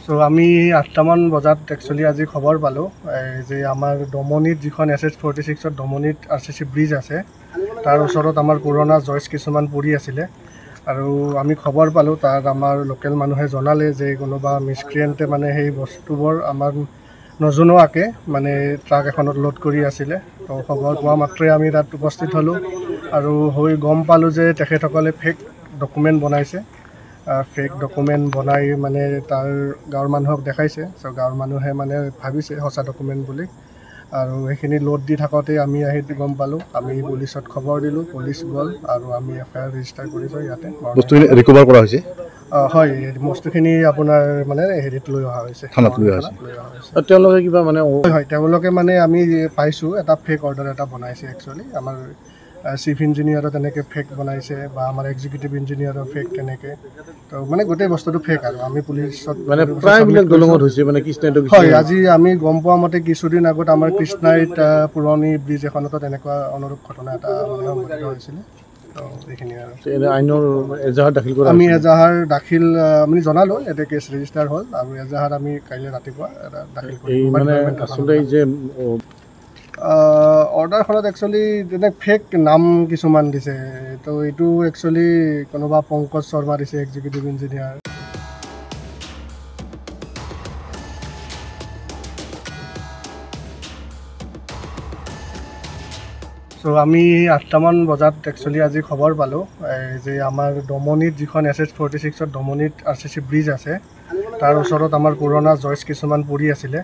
So আমি ৮টামান বজাত actually আজি খবৰ পালোঁ যে আমাৰ দমনিত যিখন SH46ত দমনিত RCC ব্ৰিজ আছে তাৰ ওচৰত আমাৰ পুৰণা জইচ কিছুমান পৰি আছিলে আৰু আমি খবৰ পালোঁ তাত আমাৰ লোকেল মানুহে জনালে যে কোনোবা মিছক্ৰিয়েণ্টে মানে সেই বস্তুবোৰ আমাৰ নজনোৱাকৈ মানে ট্ৰাক এখনত লোড কৰি আছিলে। তো খবৰ পোৱা মাত্ৰই আমি তাত উপস্থিত হ'লোঁ আৰু হৈ গম পালোঁ যে তেখেতসকলে ফেক ডকুমেণ্ট বনাইছে। ফেক ডকুমেণ্ট বনাই মানে তাৰ গাঁৱৰ মানুহক দেখাইছে। চ' গাঁৱৰ মানুহে মানে ভাবিছে সঁচা ডকুমেণ্ট বুলি আৰু সেইখিনি লোড দি থাকোঁতে আমি আহি গম পালোঁ। আমি পুলিচত খবৰ দিলোঁ, পুলিচ গ'ল আৰু আমি FIR ৰেজিষ্টাৰ কৰিছোঁ ইয়াতে। বস্তুখিনি ৰিকভাৰ কৰা হৈছে? হয়, বস্তুখিনি আপোনাৰ মানে হেৰিত লৈ অহা হৈছে, থানাত লৈ অহা হৈছে। তেওঁলোকে কিবা মানে হয়, তেওঁলোকে মানে আমি পাইছোঁ এটা ফেক অৰ্ডাৰ এটা বনাইছে একচুৱেলি। আমাৰ চিফ ইঞ্জিনিয়াৰো তেনেকৈ ফেক বনাইছে বা আমাৰ এক্সিকিউটিভ ইঞ্জিনিয়াৰো ফেক তেনেকৈ। তো মানে গোটেই বস্তুটো ফেক আৰু আমি পুলিচত মানে প্ৰায়বিলাক দলঙত হৈছে মানে কৃষ্ণাইত। হয়, আজি আমি গম পোৱা মতে কিছুদিন আগত আমাৰ কৃষ্ণাইত পুৰণি ব্ৰিজ এখনতো তেনেকুৱা অনুৰূপ ঘটনা এটা মানে সংঘটিত হৈছিলে। তো এইখিনি আৰু আইনৰ এজাহাৰ দাখিল কৰা আমি এজাহাৰ দাখিল আমি জনালোঁ, এতিয়া কেছ ৰেজিষ্টাৰ হ'ল আৰু এজাহাৰ আমি কাইলৈ ৰাতিপুৱা এটা দাখিল কৰিম। মানে আচলতে যে অৰ্ডাৰখনত একচুৱেলি তেনে ফেক নাম কিছুমান দিছে। তো এইটো একচুৱেলি কোনোবা পংকজ শৰ্মা দিছে, এক্সিকিউটিভ ইঞ্জিনিয়াৰ। চ' আমি ৮টামান বজাত একচুৱেলি আজি খবৰ পালোঁ যে আমাৰ দমনিত যিখন SH46ত দমনিত RCC ব্ৰিজ আছে তাৰ ওচৰত আমাৰ পুৰণা জইচ কিছুমান পৰি আছিলে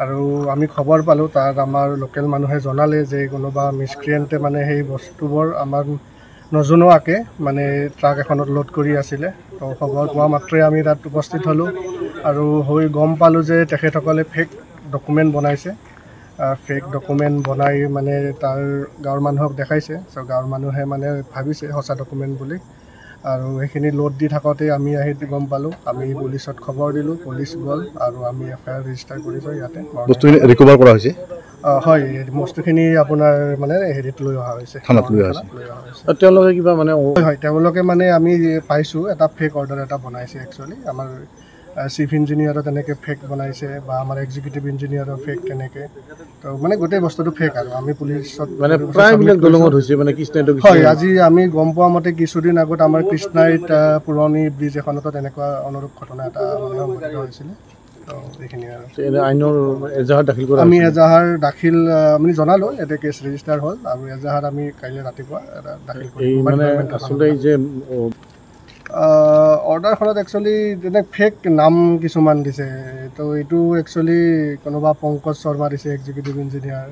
আৰু আমি খবৰ পালোঁ তাত আমাৰ লোকেল মানুহে জনালে যে কোনোবা মিছক্ৰিয়েণ্টে মানে সেই বস্তুবোৰ আমাৰ নজনোৱাকৈ মানে ট্ৰাক এখনত লোড কৰি আছিলে। তো খবৰ পোৱা মাত্ৰই আমি তাত উপস্থিত হ'লোঁ আৰু হৈ গম পালোঁ যে তেখেতসকলে ফেক ডকুমেণ্ট বনাইছে। ফেক ডকুমেণ্ট বনাই মানে তাৰ গাঁৱৰ মানুহক দেখাইছে। চ' গাঁৱৰ মানুহে মানে ভাবিছে সঁচা ডকুমেণ্ট বুলি আৰু সেইখিনি লোড দি থাকোঁতে আমি আহি গম পালোঁ। আমি পুলিচত খবৰ দিলোঁ, পুলিচ গ'ল আৰু আমি FIR ৰেজিষ্টাৰ কৰিছোঁ ইয়াতে। বস্তুখিনি ৰিকভাৰ কৰা হৈছে? হয়, বস্তুখিনি আপোনাৰ মানে হেৰিত লৈ অহা হৈছে, থানাত লৈ অহা হৈছে। তেওঁলোকে কিবা মানে হয়, তেওঁলোকে মানে আমি পাইছোঁ এটা ফেক অৰ্ডাৰ এটা বনাইছে একচুৱেলি। আমাৰ চিফ ইঞ্জিনিয়াৰো তেনেকৈ ফেক বনাইছে বা আমাৰ এক্সিকিউটিভ ইঞ্জিনিয়াৰো ফেক তেনেকৈ। তো মানে গোটেই বস্তুটো ফেক আৰু আমি পুলিচত মানে প্ৰায়বিলাক দলঙত হৈছে মানে কৃষ্ণাইত। হয়, আজি আমি গম পোৱা মতে কিছুদিন আগত আমাৰ কৃষ্ণাইত পুৰণি ব্ৰিজ এখনতো তেনেকুৱা অনুৰূপ ঘটনা এটা মানে সংঘটিত হৈছিলে। তো এইখিনি আৰু আইনৰ এজাহাৰ দাখিল কৰা আমি এজাহাৰ দাখিল আমি জনালোঁ, এতিয়া কেছ ৰেজিষ্টাৰ হ'ল আৰু এজাহাৰ আমি কাইলৈ ৰাতিপুৱা এটা দাখিল কৰিম। মানে আচলতে যে অৰ্ডাৰখনত একচুৱেলি তেনে ফেক নাম কিছুমান দিছে। তো এইটো একচুৱেলি কোনোবা পংকজ শৰ্মা দিছে, এক্সিকিউটিভ ইঞ্জিনিয়াৰ।